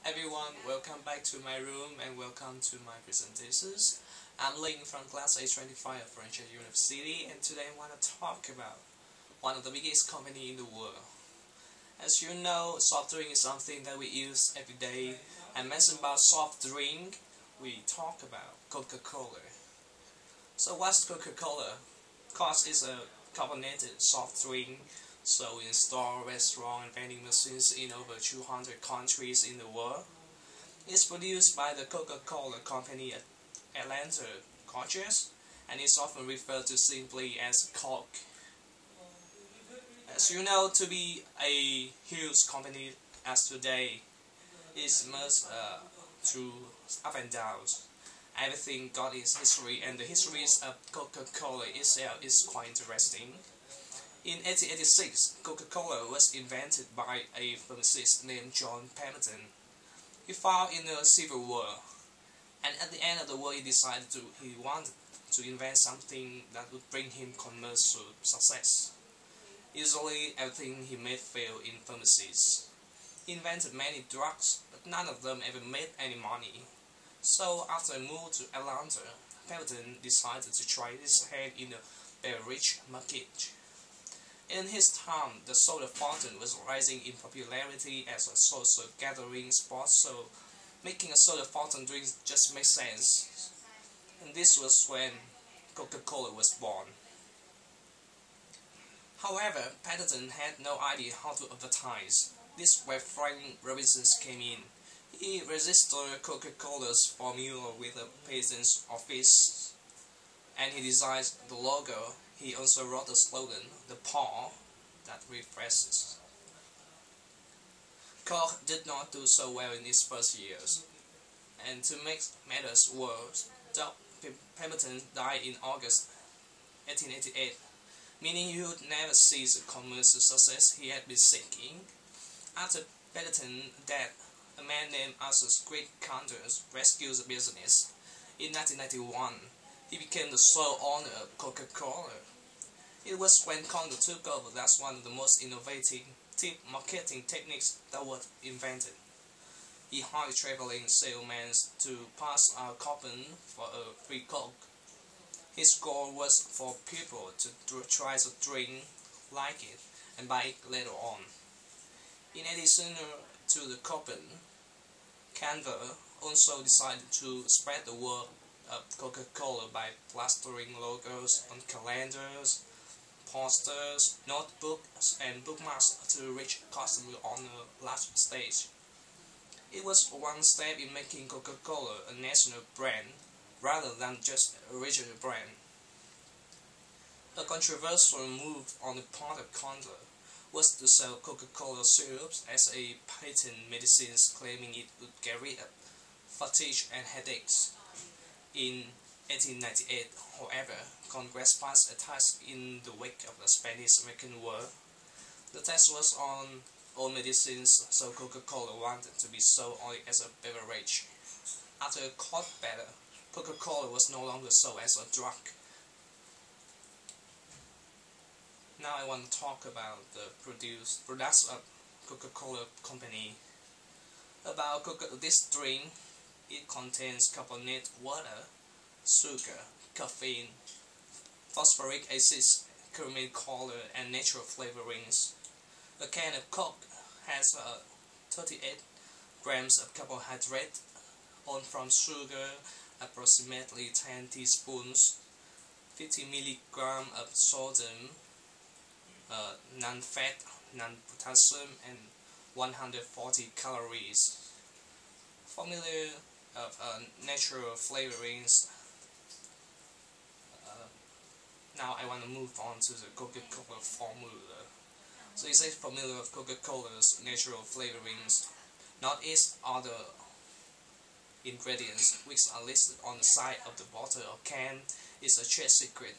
Hello everyone, welcome back to my room and welcome to my presentations. I'm Ling from Class A25 of French University, and today I want to talk about one of the biggest company in the world. As you know, soft drink is something that we use every day. I mentioned about soft drink, we talk about Coca-Cola. So what's Coca-Cola? Of course, it's a carbonated soft drink. So in store, restaurant, and vending machines in over 200 countries in the world. It's produced by the Coca-Cola Company at Atlanta, Georgia, and is often referred to simply as Coke. As you know, to be a huge company as today, it's much through up and downs. Everything got its history, and the histories of Coca-Cola itself is quite interesting. In 1886, Coca-Cola was invented by a pharmacist named John Pemberton. He fought in the Civil War, and at the end of the war he wanted to invent something that would bring him commercial success. Usually everything he made failed in pharmacies. He invented many drugs, but none of them ever made any money. So after a move to Atlanta, Pemberton decided to try his hand in the beverage market. In his time, the soda fountain was rising in popularity as a social gathering spot, so making a soda fountain drink just makes sense. And this was when Coca-Cola was born. However, Pemberton had no idea how to advertise. This is where Frank Robinson came in. He registered Coca-Cola's formula with the patent's office, and he designed the logo. He also wrote the slogan, "The paw that refreshes." Coke did not do so well in its first years, and to make matters worse, Pemberton died in August 1888, meaning he would never seize the commercial success he had been seeking. After Pemberton's death, a man named Arthur Great Counters rescued the business. In 1991, he became the sole owner of Coca-Cola. It was when Congo took over that's one of the most innovative marketing techniques that was invented. He hired traveling salesmen to pass out coupons for a free Coke. His goal was for people to try the drink, like it, and buy it later on. In addition to the coupon, Canva also decided to spread the word of Coca-Cola by plastering logos on calendars, posters, notebooks, and bookmarks to reach customers on a large stage. It was one step in making Coca-Cola a national brand rather than just a regional brand. A controversial move on the part of Canva was to sell Coca-Cola syrups as a patent medicine, claiming it would get rid of fatigue and headaches. In 1898, however, Congress passed a tax in the wake of the Spanish-American War. The tax was on all medicines, so Coca-Cola wanted to be sold only as a beverage. After a court battle, Coca-Cola was no longer sold as a drug. Now I want to talk about the products of Coca-Cola Company. About this drink, it contains carbonated water, sugar, caffeine, phosphoric acid, caramel color, and natural flavorings. A can of Coke has 38 grams of carbohydrate, on from sugar, approximately 10 teaspoons, 50 milligrams of sodium, non-fat, non-potassium, and 140 calories. Formula of natural flavorings. Now I want to move on to the Coca-Cola formula. So it's a formula of Coca-Cola's natural flavorings. Not its other ingredients, which are listed on the side of the bottle or can, is a trade secret.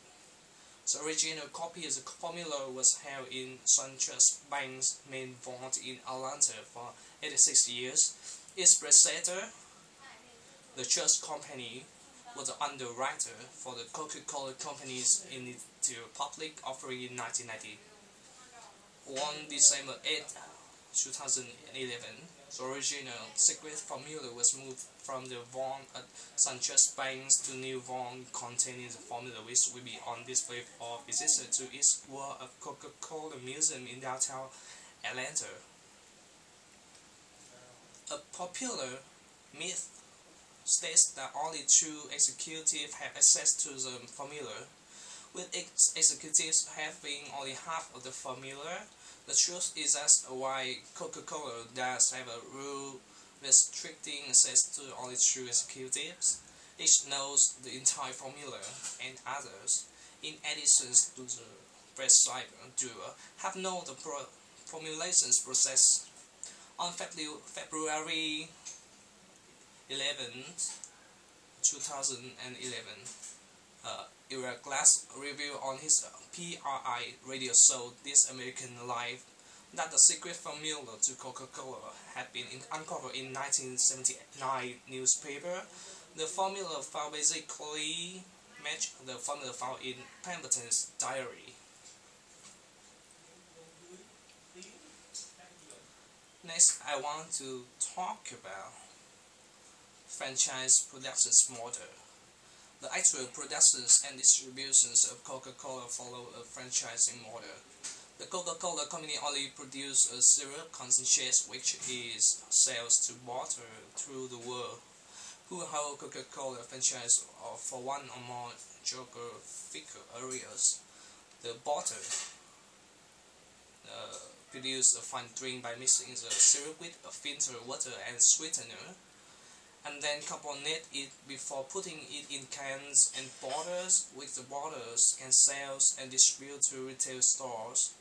The original copy of the formula was held in SunTrust Bank's main vault in Atlanta for 86 years. Its predecessor, the Trust Company, was the underwriter for the Coca-Cola Company's initial public offering in 1990. On December 8, 2011, The original secret formula was moved from the Vaughan at Sanchez Banks to new Vaughan, containing the formula which will be on display for visitors to its World of Coca-Cola Museum in downtown Atlanta. A popular myth states that only two executives have access to the formula, with executives having only half of the formula. The truth is that's why Coca-Cola does have a rule restricting access to only two executives. Each knows the entire formula, and others, in addition to the prescribed duo, have known the formulations process. On February 11th, 2011, Ira Glass revealed on his PRI radio show This American Life that the secret formula to Coca-Cola had been uncovered in 1979 newspaper. The formula found basically matched the formula found in Pemberton's diary. Next, I want to talk about franchise productions model. The actual productions and distributions of Coca-Cola follow a franchising model. The Coca-Cola Company only produces a syrup concentrate which is sold to bottlers through the world, who hold Coca-Cola franchise for one or more geographical areas. The bottle produce a fine drink by mixing the syrup with a filtered water and sweetener, and then carbonate it before putting it in cans and bottles, which the bottlers can sell and distribute to retail stores,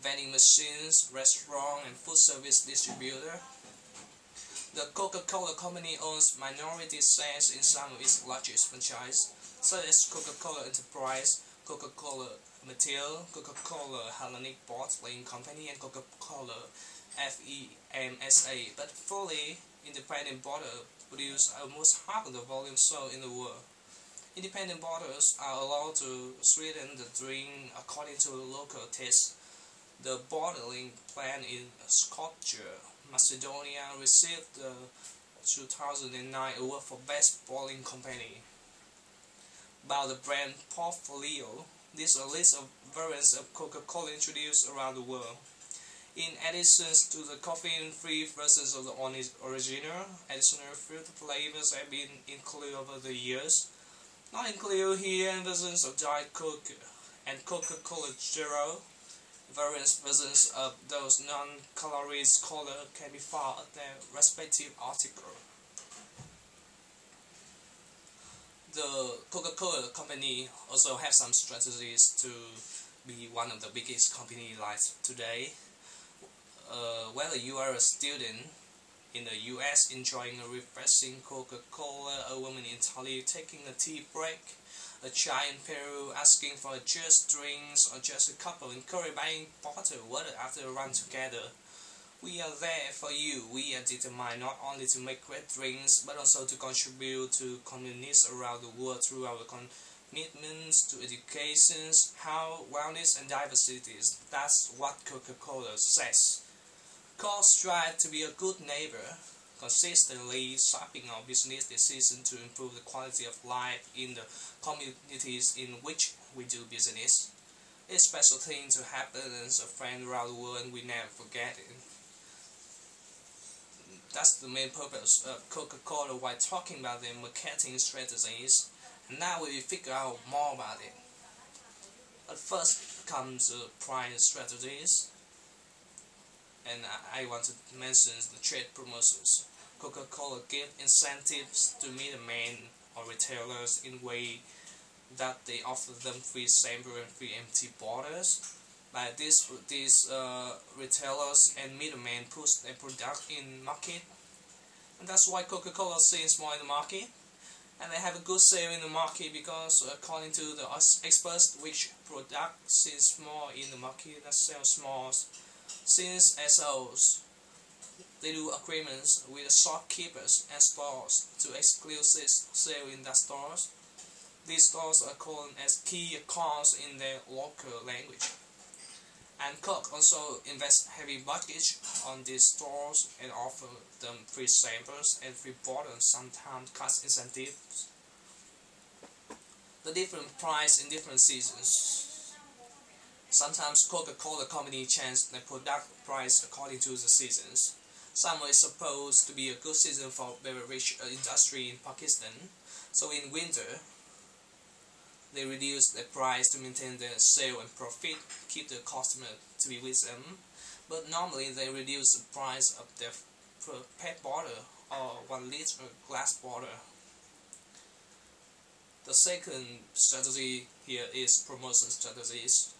vending machines, restaurant and food service distributor. The Coca-Cola Company owns minority shares in some of its largest franchises, such as Coca-Cola Enterprise, Coca-Cola Material, Coca-Cola Hellenic Bottling Company, and Coca-Cola FEMSA, but fully independent bottlers produce almost half of the volume sold in the world. Independent bottlers are allowed to sweeten the drink according to local tastes. The bottling plant in Skopje, Macedonia received the 2009 award for Best Bottling Company. About the brand portfolio, this is a list of variants of Coca-Cola introduced around the world. In addition to the caffeine-free versions of the original, additional fruit flavors have been included over the years. Not included here are versions of Diet Coke and Coca-Cola Zero. Various versions of those non-calories color can be found at their respective article. The Coca-Cola Company also has some strategies to be one of the biggest companies like today. Whether you are a student in the US enjoying a refreshing Coca-Cola, a woman in Italy taking a tea break, a child in Peru asking for just drinks, or just a couple in Korea buying bottled water after a run together, we are there for you. We are determined not only to make great drinks, but also to contribute to communities around the world through our commitments to education, health, wellness, and diversity. That's what Coca-Cola says. Strive to be a good neighbor, consistently shaping our business decisions to improve the quality of life in the communities in which we do business. It's a special thing to have billions of friends around the world, and we never forget it. That's the main purpose of Coca-Cola while talking about their marketing strategies, and now we will figure out more about it. At first comes the price strategies, and I want to mention the trade promotions. Coca-Cola gives incentives to middlemen or retailers in a way that they offer them free sample and free empty bottles. By these retailers and middlemen push their product in market, and that's why Coca-Cola sells more in the market, and they have a good sale in the market because according to the experts, which product sells more in the market that sells more. Since SOs, they do agreements with the shopkeepers and stores to exclusive sale in the stores. These stores are called as key accounts in their local language. And Coke also invests heavy budget on these stores and offer them free samples and free bottles, sometimes cost incentives. The different price in different seasons. Sometimes Coca-Cola company changes the product price according to the seasons. Summer is supposed to be a good season for beverage industry in Pakistan, so in winter they reduce the price to maintain their sale and profit, keep the customer to be with them. But normally they reduce the price of their PET bottle or 1 liter glass bottle. The second strategy here is promotion strategies.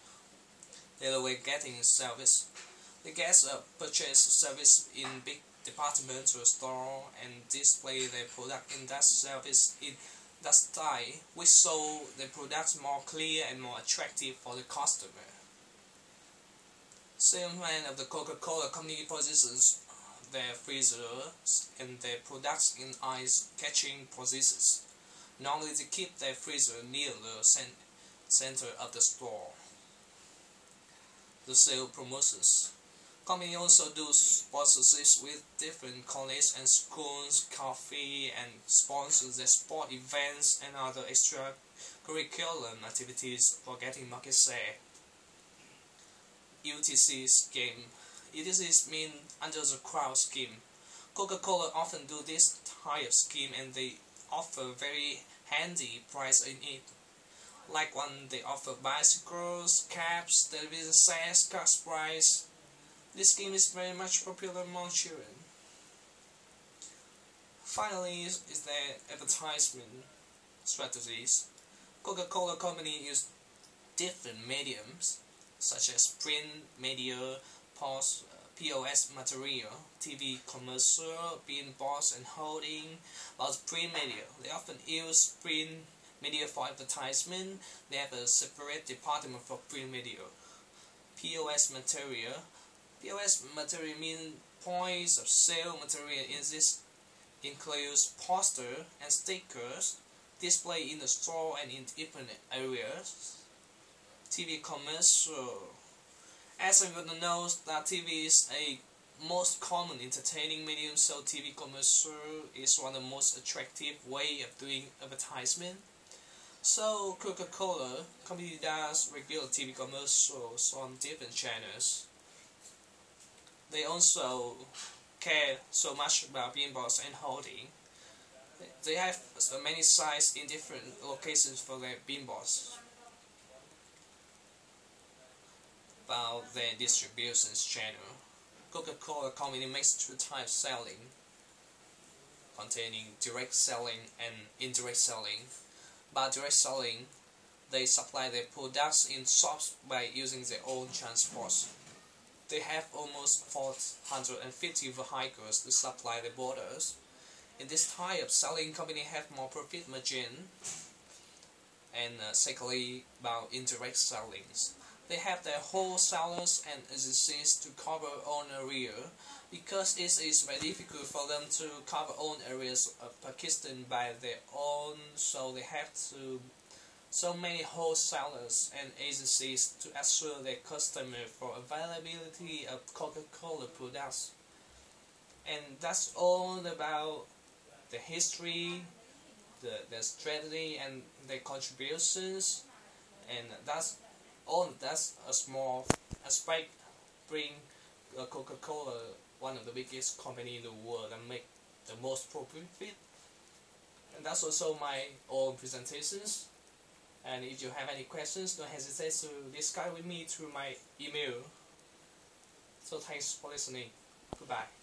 They are getting service. They get a purchase service in big departmental store and display their product in that service in that style, which show the product more clear and more attractive for the customer. Salesmen of the Coca-Cola company positions their freezers and their products in eye-catching positions. Normally they keep their freezer near the center of the store. The sale promotions. Company also do sponsorships with different colleges and schools, coffee, and sponsors the sport events and other extracurricular activities for getting market share. UTC scheme. UTCs mean under the crowd scheme. Coca-Cola often do this type of scheme and they offer very handy price in it. Like when they offer bicycles, caps, television sets, cash prize. This scheme is very much popular among children. Finally is the advertisement strategies. Coca-Cola company use different mediums such as print media, POS material, TV commercial, billboards and hoarding. About print media, they often use print media for advertisement. They have a separate department for print media. POS material. POS material means points of sale material. This includes posters and stickers displayed in the store and in different areas. TV commercial. As everyone knows that TV is a most common entertaining medium, so TV commercial is one of the most attractive way of doing advertisement. So Coca-Cola company does regular TV commercials on different channels. They also care so much about billboards and hoarding. They have so many sites in different locations for their billboards. About their distribution channel. Coca-Cola company makes two types selling, containing direct selling and indirect selling. By direct selling, they supply their products in shops by using their own transport. They have almost 450 vehicles to supply the bottles. In this type of selling, company have more profit margin. And secondly, about indirect sellings. They have their wholesalers and agencies to cover own area, because it is very difficult for them to cover own areas of Pakistan by their own, so they have to so many wholesalers and agencies to assure their customer for availability of Coca-Cola products. And that's all about the history, the strategy and the contributions, and that's a small aspect bring Coca-Cola one of the biggest company in the world and make the most profit. And that's also my own presentations. And if you have any questions, don't hesitate to discuss with me through my email. So thanks for listening. Goodbye.